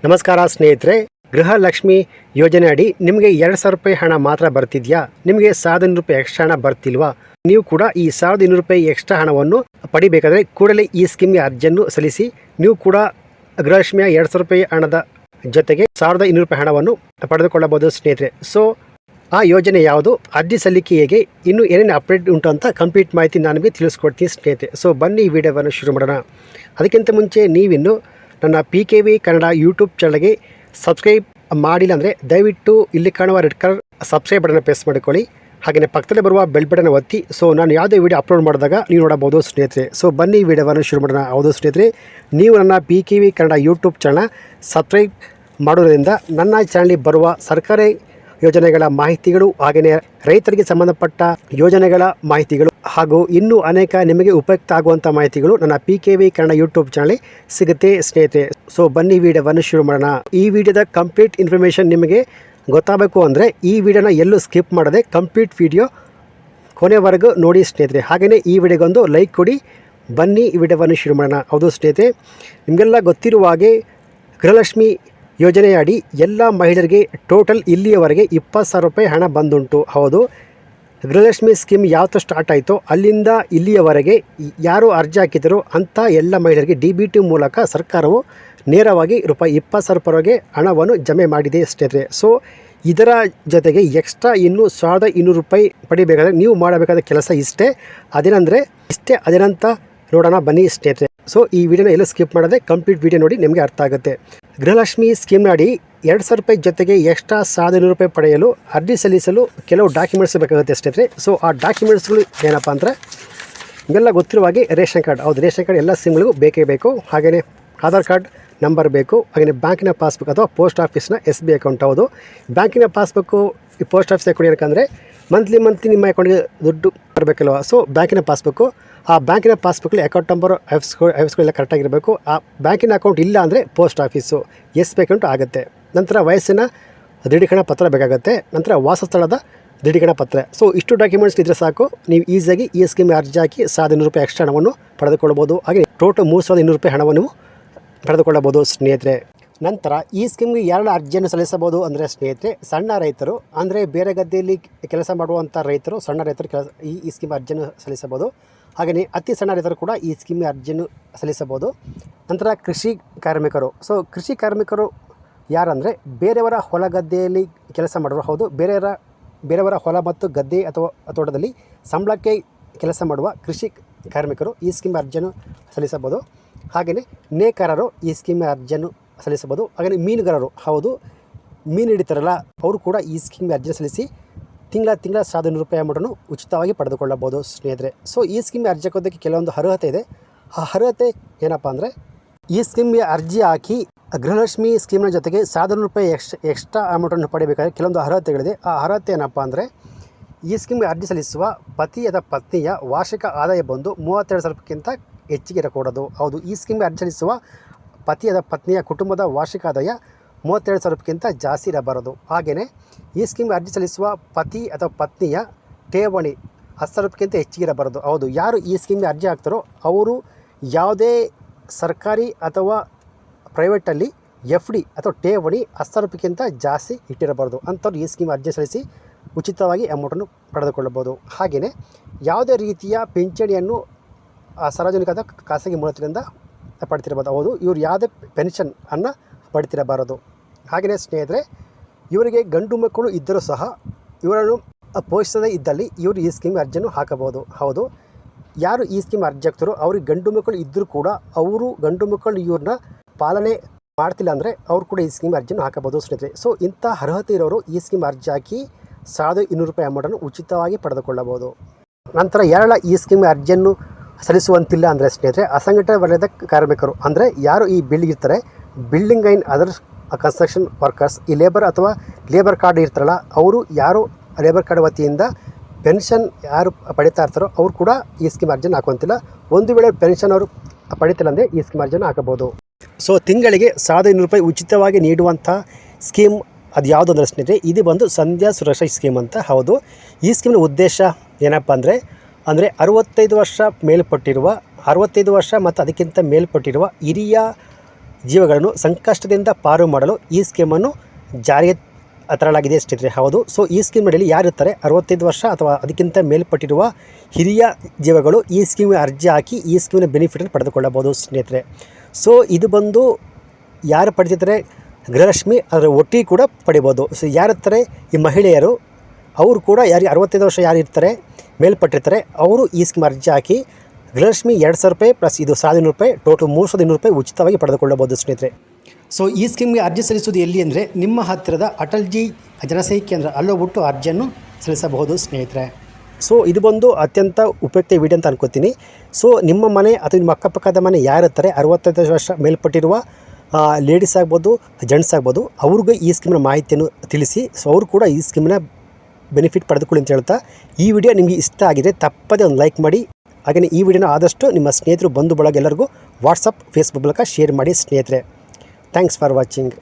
ನಮಸ್ಕಾರ ಸ್ನೇಹಿತರೆ, ಗೃಹಲಕ್ಷ್ಮಿ ಯೋಜನೆ ಅಡಿ ನಿಮಗೆ 2,000 ರೂಪಾಯಿ ಹಣ ಮಾತ್ರ ಬರ್ತಿದೆಯಾ? ನಿಮಗೆ 1,200 ರೂಪಾಯಿ ಎಕ್ಸ್ಟ್ರಾ ಹಣ ಬರ್ತಿಲ್ವಾ? ನೀವು ಕೂಡ ಈ 1,200 ರೂಪಾಯಿ ಎಕ್ಸ್ಟ್ರಾ ಹಣವನ್ನು ಪಡಿಬೇಕಾದ್ರೆ ಕೂಡಲೇ ಈ ಸ್ಕೀಮ್ಗೆ ಅರ್ಜಿಯನ್ನು ಸಲ್ಲಿಸಿ. ನೀವು ಕೂಡ ಗೃಹಲಕ್ಷ್ಮಿಯ 2,000 ರೂಪಾಯಿ ಹಣದ ಜೊತೆಗೆ 1,200 ರೂಪಾಯಿ ಹಣವನ್ನು ಪಡೆದುಕೊಳ್ಳಬಹುದು ಸ್ನೇಹಿತರೆ. ಸೊ ಆ ಯೋಜನೆ ಯಾವುದು, ಅರ್ಜಿ ಸಲ್ಲಿಕೆ ಹೇಗೆ, ಇನ್ನೂ ಏನೇನು ಅಪ್ಡೇಟ್ ಉಂಟು ಅಂತ ಕಂಪ್ಲೀಟ್ ಮಾಹಿತಿ ನಾನು ನಿಮಗೆ ತಿಳಿಸ್ಕೊಡ್ತೀನಿ ಸ್ನೇಹಿತರೆ. ಸೊ ಬನ್ನಿ ಈ ವಿಡಿಯೋವನ್ನು ಶುರು ಮಾಡೋಣ. ಅದಕ್ಕಿಂತ ಮುಂಚೆ ನೀವಿನ್ನು ನನ್ನ PKV ಕನ್ನಡ ಯೂಟ್ಯೂಬ್ ಚಾನಲ್ಗೆ ಸಬ್ಸ್ಕ್ರೈಬ್ ಮಾಡಿಲ್ಲ ಅಂದರೆ ದಯವಿಟ್ಟು ಇಲ್ಲಿ ಕಾಣುವ red colour subscribe button press ಮಾಡಿಕೊಳ್ಳಿ. ಹಾಗೆಯೇ ಪಕ್ಕದಲ್ಲಿ ಬರುವ ಬೆಲ್ ಬಟನ್ ಒತ್ತಿ. ಸೊ ನಾನು ಯಾವುದೇ ವಿಡಿಯೋ ಅಪ್ಲೋಡ್ ಮಾಡಿದಾಗ ನೀವು ನೋಡಬಹುದು ಸ್ನೇಹಿತರೆ. ಸೊ ಬನ್ನಿ ವಿಡಿಯೋವನ್ನು ಶುರು ಮಾಡೋಣ. ಹೌದು ಸ್ನೇಹಿತರೆ, ನೀವು ನನ್ನ PKV Kannada YouTube channel subscribe ಮಾಡೋದ್ರಿಂದ ನನ್ನ ಚಾನಲ್ಗೆ ಬರುವ ಸರ್ಕಾರಿ ಯೋಜನೆಗಳ ಮಾಹಿತಿಗಳು, ಹಾಗೆಯೇ ರೈತರಿಗೆ ಸಂಬಂಧಪಟ್ಟ ಯೋಜನೆಗಳ ಮಾಹಿತಿಗಳು ಹಾಗೂ ಇನ್ನೂ ಅನೇಕ ನಿಮಗೆ ಉಪಯುಕ್ತ ಆಗುವಂಥ ಮಾಹಿತಿಗಳು ನನ್ನ PKV ಕನ್ನಡ ಯೂಟ್ಯೂಬ್ ಚಾನಲ್ ಸಿಗುತ್ತೆ ಸ್ನೇಹಿತರೆ. ಸೊ ಬನ್ನಿ ವಿಡಿಯೋವನ್ನು ಶುರು ಮಾಡೋಣ. ಈ ವಿಡಿಯೋದ ಕಂಪ್ಲೀಟ್ ಇನ್ಫಾರ್ಮೇಷನ್ ನಿಮಗೆ ಗೊತ್ತಾಗಬೇಕು ಅಂದರೆ ಈ ವಿಡಿಯೋನ ಎಲ್ಲೂ ಸ್ಕಿಪ್ ಮಾಡದೆ ಕಂಪ್ಲೀಟ್ ವಿಡಿಯೋ ಕೊನೆವರೆಗೂ ನೋಡಿ ಸ್ನೇಹಿತರೆ. ಹಾಗೆಯೇ ಈ ವಿಡಿಯೋಗೊಂದು ಲೈಕ್ ಕೊಡಿ. ಬನ್ನಿ ಈ ವಿಡಿಯೋವನ್ನು ಶುರು ಮಾಡೋಣ. ಹೌದು ಸ್ನೇಹಿತರೆ, ನಿಮಗೆಲ್ಲ ಗೊತ್ತಿರುವ ಹಾಗೆ ಗೃಹಲಕ್ಷ್ಮಿ ಯೋಜನೆಯ ಅಡಿ ಎಲ್ಲ ಮಹಿಳೆಯರಿಗೆ ಟೋಟಲ್ ಇಲ್ಲಿಯವರೆಗೆ 20,000 ರೂಪಾಯಿ ಹಣ ಬಂದುಂಟು. ಹೌದು, ಗೃಹಲಕ್ಷ್ಮಿ ಸ್ಕೀಮ್ ಯಾವತ್ತು ಸ್ಟಾರ್ಟ್ ಆಯಿತೋ ಅಲ್ಲಿಂದ ಇಲ್ಲಿಯವರೆಗೆ ಯಾರು ಅರ್ಜಿ ಹಾಕಿದರೂ ಅಂಥ ಎಲ್ಲ ಮಹಿಳೆಯರಿಗೆ DBT ಮೂಲಕ ಸರ್ಕಾರವು ನೇರವಾಗಿ ರೂಪಾಯಿ 20,000 ರೂಪಾಯಿವರೆಗೆ ಹಣವನ್ನು ಜಮೆ ಮಾಡಿದೆ ಸ್ನೇಹಿತರೆ. ಸೊ ಇದರ ಜೊತೆಗೆ ಎಕ್ಸ್ಟ್ರಾ ಇನ್ನೂ 1,200 ರೂಪಾಯಿ ಪಡಿಬೇಕಾದ್ರೆ ನೀವು ಮಾಡಬೇಕಾದ ಕೆಲಸ ಇಷ್ಟೇ. ಅದೇನಂತ ನೋಡೋಣ ಬನ್ನಿ ಸ್ನೇಹಿತರೆ. ಸೊ ಈ ವಿಡಿಯೋನ ಎಲ್ಲೂ ಸ್ಕಿಪ್ ಮಾಡದೆ ಕಂಪ್ಲೀಟ್ ವಿಡಿಯೋ ನೋಡಿ, ನಿಮಗೆ ಅರ್ಥ ಆಗುತ್ತೆ. ಗೃಹಲಕ್ಷ್ಮಿ ಸ್ಕೀಮ್ನ ಅಡಿ 2,000 ರೂಪಾಯಿ ಜೊತೆಗೆ ಎಕ್ಸ್ಟ್ರಾ 1,200 ರೂಪಾಯಿ ಪಡೆಯಲು ಅರ್ಜಿ ಸಲ್ಲಿಸಲು ಕೆಲವು ಡಾಕ್ಯುಮೆಂಟ್ಸ್ ಬೇಕಾಗುತ್ತೆ ಸ್ನೇಹಿತರೆ. ಸೊ ಆ ಡಾಕ್ಯುಮೆಂಟ್ಸ್ಗಳು ಏನಪ್ಪ ಅಂದರೆ ನಿಮಗೆಲ್ಲ ಗೊತ್ತಿರುವ ಹಾಗೆ ರೇಷನ್ ಕಾರ್ಡ್. ಹೌದು, ರೇಷನ್ ಕಾರ್ಡ್ ಎಲ್ಲ ಸಿಮ್ಗಳಿಗೂ ಬೇಕೇ ಬೇಕು. ಹಾಗೆಯೇ ಆಧಾರ್ ಕಾರ್ಡ್ ನಂಬರ್ ಬೇಕು. ಹಾಗೆಯೇ ಬ್ಯಾಂಕಿನ ಪಾಸ್ಬುಕ್ ಅಥವಾ ಪೋಸ್ಟ್ ಆಫೀಸ್ನ SB ಅಕೌಂಟ್. ಹೌದು, ಬ್ಯಾಂಕಿನ ಪಾಸ್ಬುಕ್ಕು ಈ ಪೋಸ್ಟ್ ಆಫೀಸ್ ಅಕೌಂಟ್ ಏನಕ್ಕಂದರೆ ಮಂತ್ಲಿ ನಿಮ್ಮ ಅಕೌಂಟ್ಗೆ ದುಡ್ಡು ಬರಬೇಕಲ್ವ. ಸೊ ಬ್ಯಾಂಕಿನ ಪಾಸ್ಬುಕ್ಕು, ಆ ಬ್ಯಾಂಕಿನ ಪಾಸ್ಬುಕ್ಕಲ್ಲಿ ಅಕೌಂಟ್ ನಂಬರು ಐಫ್ಸ್ಗಳೆಲ್ಲ ಕರೆಕ್ಟಾಗಿರಬೇಕು. ಆ ಬ್ಯಾಂಕಿನ ಅಕೌಂಟ್ ಇಲ್ಲ ಅಂದರೆ ಪೋಸ್ಟ್ ಆಫೀಸು SB ಅಕೌಂಟ್ ಆಗುತ್ತೆ. ನಂತರ ವಯಸ್ಸಿನ ದೃಢೀಕರಣ ಪತ್ರ ಬೇಕಾಗುತ್ತೆ. ನಂತರ ವಾಸಸ್ಥಳದ ದೃಢೀಕರಣ ಪತ್ರ. ಸೊ ಇಷ್ಟು ಡಾಕ್ಯುಮೆಂಟ್ಸ್ ಇದ್ದರೆ ಸಾಕು, ನೀವು ಈಸಿಯಾಗಿ ಈ ಸ್ಕೀಮ್ಗೆ ಅರ್ಜಿ ಹಾಕಿ 1,200 ರೂಪಾಯಿ ಎಕ್ಸ್ಟ್ರಾ ಹಣವನ್ನು ಪಡೆದುಕೊಳ್ಳಬಹುದು. ಹಾಗೆ ಟೋಟಲ್ 3,200 ರೂಪಾಯಿ ಹಣವನ್ನು ಪಡೆದುಕೊಳ್ಳಬಹುದು ಸ್ನೇಹಿತರೆ. ನಂತರ ಈ ಸ್ಕೀಮ್ಗೆ ಯಾರೆಲ್ಲ ಅರ್ಜಿಯನ್ನು ಸಲ್ಲಿಸಬಹುದು ಅಂದರೆ ಸ್ನೇಹಿತರೆ, ಸಣ್ಣ ರೈತರು ಅಂದರೆ ಬೇರೆ ಗದ್ದೆಯಲ್ಲಿ ಕೆಲಸ ಮಾಡುವಂಥ ರೈತರು, ಸಣ್ಣ ರೈತರು ಈ ಸ್ಕೀಮ್ ಅರ್ಜಿಯನ್ನು ಸಲ್ಲಿಸಬಹುದು. ಹಾಗೆಯೇ ಅತಿ ಸಣ್ಣ ರೈತರು ಕೂಡ ಈ ಸ್ಕೀಮ್ಗೆ ಅರ್ಜಿಯನ್ನು ಸಲ್ಲಿಸಬಹುದು. ನಂತರ ಕೃಷಿ ಕಾರ್ಮಿಕರು. ಸೊ ಕೃಷಿ ಕಾರ್ಮಿಕರು ಯಾರಂದರೆ ಬೇರೆಯವರ ಹೊಲ ಗದ್ದೆಯಲ್ಲಿ ಕೆಲಸ ಮಾಡೋರು. ಹೌದು, ಬೇರೆಯವರ ಹೊಲ ಮತ್ತು ಗದ್ದೆ ಅಥವಾ ತೋಟದಲ್ಲಿ ಸಂಬಳಕ್ಕೆ ಕೆಲಸ ಮಾಡುವ ಕೃಷಿ ಕಾರ್ಮಿಕರು ಈ ಸ್ಕೀಮ್ ಅರ್ಜಿಯನ್ನು ಸಲ್ಲಿಸಬಹುದು. ಹಾಗೆಯೇ ನೇಕಾರರು ಈ ಸ್ಕೀಮ್ ಅರ್ಜಿಯನ್ನು ಸಲ್ಲಿಸಬಹುದು. ಹಾಗೆಯೇ ಮೀನುಗಾರರು, ಹೌದು ಮೀನು ಹಿಡಿತಾರಲ್ಲ, ಅವರು ಕೂಡ ಈ ಸ್ಕೀಮ್ಗೆ ಅರ್ಜಿಯನ್ನು ಸಲ್ಲಿಸಿ ತಿಂಗಳ 1,200 ರೂಪಾಯಿ ಅಮೌಂಟನ್ನು ಉಚಿತವಾಗಿ ಪಡೆದುಕೊಳ್ಳಬಹುದು ಸ್ನೇಹಿತರೆ. ಸೊ ಈ ಸ್ಕೀಮ್ಗೆ ಅರ್ಜಿ ಹಾಕೋದಕ್ಕೆ ಕೆಲವೊಂದು ಅರ್ಹತೆ ಇದೆ. ಆ ಅರ್ಹತೆ ಏನಪ್ಪ ಅಂದರೆ, ಈ ಸ್ಕೀಮ್ಗೆ ಅರ್ಜಿ ಹಾಕಿ ಗೃಹಲಕ್ಷ್ಮಿ ಸ್ಕೀಮ್ನ ಜೊತೆಗೆ 1,200 ರೂಪಾಯಿ ಎಕ್ಸ್ಟ್ರಾ ಅಮೌಂಟನ್ನು ಪಡೆಯಬೇಕಾದ್ರೆ ಕೆಲವೊಂದು ಅರ್ಹತೆಗಳಿದೆ. ಆ ಅರ್ಹತೆ ಏನಪ್ಪ ಅಂದರೆ, ಈ ಸ್ಕೀಮ್ಗೆ ಅರ್ಜಿ ಸಲ್ಲಿಸುವ ಪತಿ ಅಥವಾ ಪತ್ನಿಯ ವಾರ್ಷಿಕ ಆದಾಯ ಬಂದು 32,000 ರೂಪಾಯಿಗಿಂತ ಹೆಚ್ಚಿಗೆ ಇರಕೂಡದು. ಹೌದು, ಈ ಸ್ಕೀಮ್ಗೆ ಅರ್ಜಿ ಸಲ್ಲಿಸುವ ಪತಿ ಅಥವಾ ಪತ್ನಿಯ ಕುಟುಂಬದ ವಾರ್ಷಿಕ ಆದಾಯ 32,000 ರೂಪಾಯಿಗಿಂತ ಜಾಸ್ತಿ ಇರಬಾರದು. ಹಾಗೆಯೇ ಈ ಸ್ಕೀಮ್ಗೆ ಅರ್ಜಿ ಸಲ್ಲಿಸುವ ಪತಿ ಅಥವಾ ಪತ್ನಿಯ ಠೇವಣಿ 10,000 ರೂಪಾಯಿಗಿಂತ ಹೆಚ್ಚಿಗೆ ಇರಬಾರದು. ಹೌದು, ಯಾರು ಈ ಸ್ಕೀಮ್ಗೆ ಅರ್ಜಿ ಹಾಕ್ತಾರೋ ಅವರು ಯಾವುದೇ ಸರ್ಕಾರಿ ಅಥವಾ ಪ್ರೈವೇಟಲ್ಲಿ FD ಅಥವಾ ಠೇವಣಿ 10,000 ರೂಪಾಯಿಗಿಂತ ಜಾಸ್ತಿ ಇಟ್ಟಿರಬಾರ್ದು. ಅಂಥವ್ರು ಈ ಸ್ಕೀಮ್ ಅರ್ಜಿ ಸಲ್ಲಿಸಿ ಉಚಿತವಾಗಿ ಅಮೌಂಟನ್ನು ಪಡೆದುಕೊಳ್ಳಬಹುದು. ಹಾಗೆಯೇ ಯಾವುದೇ ರೀತಿಯ ಪಿಂಚಣಿಯನ್ನು ಸಾರ್ವಜನಿಕದ ಖಾಸಗಿ ಮೂಲಗಳಿಂದ ಪಡ್ತಿರಬಾರ್ದು. ಹೌದು, ಇವರು ಯಾವುದೇ ಪೆನ್ಷನ್ ಅನ್ನು ಪಡ್ತಿರಬಾರದು. ಹಾಗೆಯೇ ಸ್ನೇಹಿತರೆ, ಇವರಿಗೆ ಗಂಡು ಮಕ್ಕಳು ಇದ್ದರೂ ಸಹ ಇವರನ್ನು ಪೋಷಿಸದೇ ಇದ್ದಲ್ಲಿ ಇವರು ಈ ಸ್ಕೀಮ್ ಅರ್ಜಿಯನ್ನು ಹಾಕಬಹುದು. ಹೌದು, ಯಾರು ಈ ಸ್ಕೀಮ್ ಅರ್ಜಿ ಹಾಕ್ತಾರೋ ಅವ್ರಿಗೆ ಗಂಡು ಮಕ್ಕಳು ಇದ್ದರೂ ಕೂಡ ಅವರು ಗಂಡು ಮಕ್ಕಳು ಇವ್ರನ್ನ ಪಾಲನೆ ಮಾಡ್ತಿಲ್ಲ ಅಂದರೆ ಅವ್ರು ಕೂಡ ಈ ಸ್ಕೀಮ್ ಅರ್ಜಿಯನ್ನು ಹಾಕಬಹುದು ಸ್ನೇಹಿತರೆ. ಸೊ ಇಂಥ ಅರ್ಹತೆ ಇರೋರು ಈ ಸ್ಕೀಮ್ ಅರ್ಜಿ ಹಾಕಿ 1,200 ರೂಪಾಯಿ ಅಮೌಂಟನ್ನು ಉಚಿತವಾಗಿ ಪಡೆದುಕೊಳ್ಳಬಹುದು. ನಂತರ ಯಾರೆಲ್ಲ ಈ ಸ್ಕೀಮ್ ಅರ್ಜಿಯನ್ನು ಸಲ್ಲಿಸುವಂತಿಲ್ಲ ಅಂದರೆ ಸ್ನೇಹಿತರೆ, ಅಸಂಘಟಿತ ವಲಯದ ಕಾರ್ಮಿಕರು ಅಂದರೆ ಯಾರು ಈ ಬಿಲ್ಡಿಂಗ್ ಇರ್ತಾರೆ, building and other construction workers, ಈ ಲೇಬರ್ ಅಥವಾ ಲೇಬರ್ ಕಾರ್ಡ್ ಇರ್ತಾರಲ್ಲ, ಅವರು ಯಾರು ಲೇಬರ್ ಕಾರ್ಡ್ ವತಿಯಿಂದ ಪೆನ್ಷನ್ ಯಾರು ಪಡಿತಾ ಇರ್ತಾರೋ ಅವ್ರು ಕೂಡ ಈ ಸ್ಕೀಮ್ ಅರ್ಜಿಯನ್ನು ಹಾಕುವಂತಿಲ್ಲ. ಒಂದು ವೇಳೆ ಪೆನ್ಷನ್ ಅವರು ಪಡಿತಿಲ್ಲ ಅಂದರೆ ಈ ಸ್ಕೀಮ್ ಅರ್ಜಿಯನ್ನು ಹಾಕಬಹುದು. ಸೊ ತಿಂಗಳಿಗೆ 1,200 ರೂಪಾಯಿ ಉಚಿತವಾಗಿ ನೀಡುವಂಥ ಸ್ಕೀಮ್ ಅದು ಯಾವುದು ಅಂದರೆ ಸ್ನೇಹಿತರೆ, ಇದು ಬಂದು ಸಂಧ್ಯಾ ಸುರಕ್ಷಾ ಸ್ಕೀಮ್ ಅಂತ. ಹೌದು, ಈ ಸ್ಕೀಮ್ನ ಉದ್ದೇಶ ಏನಪ್ಪ ಅಂದರೆ 65 ವರ್ಷ ಮೇಲ್ಪಟ್ಟಿರುವ 65 ವರ್ಷ ಮತ್ತು ಅದಕ್ಕಿಂತ ಮೇಲ್ಪಟ್ಟಿರುವ ಹಿರಿಯ ಜೀವಗಳನ್ನು ಸಂಕಷ್ಟದಿಂದ ಪಾರು ಮಾಡಲು ಈ ಸ್ಕೀಮನ್ನು ಜಾರಿಗೆ ತರಲಾಗಿದೆ ಸ್ನೇಹಿತರೆ. ಹೌದು, ಸೊ ಈ ಸ್ಕೀಮ್ ಅಡಿಯಲ್ಲಿ ಯಾರಿರ್ತಾರೆ 65 ವರ್ಷ ಅಥವಾ ಅದಕ್ಕಿಂತ ಮೇಲ್ಪಟ್ಟಿರುವ ಹಿರಿಯ ಜೀವಗಳು ಈ ಸ್ಕೀಮ್ಗೆ ಅರ್ಜಿ ಹಾಕಿ ಈ ಸ್ಕೀಮಿನ ಬೆನಿಫಿಟನ್ನು ಪಡೆದುಕೊಳ್ಳಬಹುದು ಸ್ನೇಹಿತರೆ. ಸೊ ಇದು ಬಂದು ಯಾರು ಪಡೆದಿರ್ತಾರೆ ಗೃಹಲಕ್ಷ್ಮಿ ಅದರ ಒಟ್ಟಿಗೆ ಕೂಡ ಪಡಿಬೋದು. ಸೊ ಯಾರಿರ್ತಾರೆ ಈ ಮಹಿಳೆಯರು ಅವರು ಕೂಡ ಯಾರಿಗೆ 65 ವರ್ಷ ಯಾರು ಇರ್ತಾರೆ ಮೇಲ್ಪಟ್ಟಿರ್ತಾರೆ ಅವರು ಈ ಸ್ಕೀಮ್ ಅರ್ಜಿ ಹಾಕಿ ಗೃಹಲಕ್ಷ್ಮಿ 2,000 ರೂಪಾಯಿ ಪ್ಲಸ್ ಇದು 1,200 ರೂಪಾಯಿ ಟೋಟಲ್ 3,200 ರೂಪಾಯಿ ಉಚಿತವಾಗಿ ಪಡೆದುಕೊಳ್ಳಬಹುದು ಸ್ನೇಹಿತರೆ. ಸೊ ಈ ಸ್ಕೀಮ್ಗೆ ಅರ್ಜಿ ಸಲ್ಲಿಸುವುದು ಎಲ್ಲಿ ಅಂದರೆ ನಿಮ್ಮ ಹತ್ತಿರದ ಅಟಲ್ಜಿ ಜನಸೇವಾ ಕೇಂದ್ರ ಅಲ್ಲೋಗ್ಬಿಟ್ಟು ಅರ್ಜಿಯನ್ನು ಸಲ್ಲಿಸಬಹುದು ಸ್ನೇಹಿತರೆ. ಸೊ ಇದು ಬಂದು ಅತ್ಯಂತ ಉಪಯುಕ್ತ ವಿಡಿಯೋ ಅಂತ ಅನ್ಕೋತೀನಿ. ಸೊ ನಿಮ್ಮ ಮನೆ ಅಥವಾ ನಿಮ್ಮ ಅಕ್ಕಪಕ್ಕದ ಮನೆ ಯಾರಿರ್ತಾರೆ 65 ವರ್ಷ ಮೇಲ್ಪಟ್ಟಿರುವ ಲೇಡೀಸ್ ಆಗ್ಬೋದು ಜೆಂಟ್ಸ್ ಆಗ್ಬೋದು ಅವ್ರಿಗೆ ಈ ಸ್ಕೀಮಿನ ಮಾಹಿತಿಯನ್ನು ತಿಳಿಸಿ. ಸೊ ಅವರು ಕೂಡ ಈ ಸ್ಕೀಮಿನ ಬೆನಿಫಿಟ್ ಪಡೆದುಕೊಳ್ಳಿ ಅಂತ ಹೇಳ್ತಾ ಈ ವಿಡಿಯೋ ನಿಮಗೆ ಇಷ್ಟ ಆಗಿದೆ ತಪ್ಪದೇ ಒಂದು ಲೈಕ್ ಮಾಡಿ. ಹಾಗೆಯೇ ಈ ವಿಡಿಯೋನ ಆದಷ್ಟು ನಿಮ್ಮ ಸ್ನೇಹಿತರು ಬಂಧು ಬಳಗ ಎಲ್ಲರಿಗೂ ವಾಟ್ಸಪ್ ಫೇಸ್ಬುಕ್ ಮೂಲಕ ಶೇರ್ ಮಾಡಿ ಸ್ನೇಹಿತರೆ. Thanks for watching.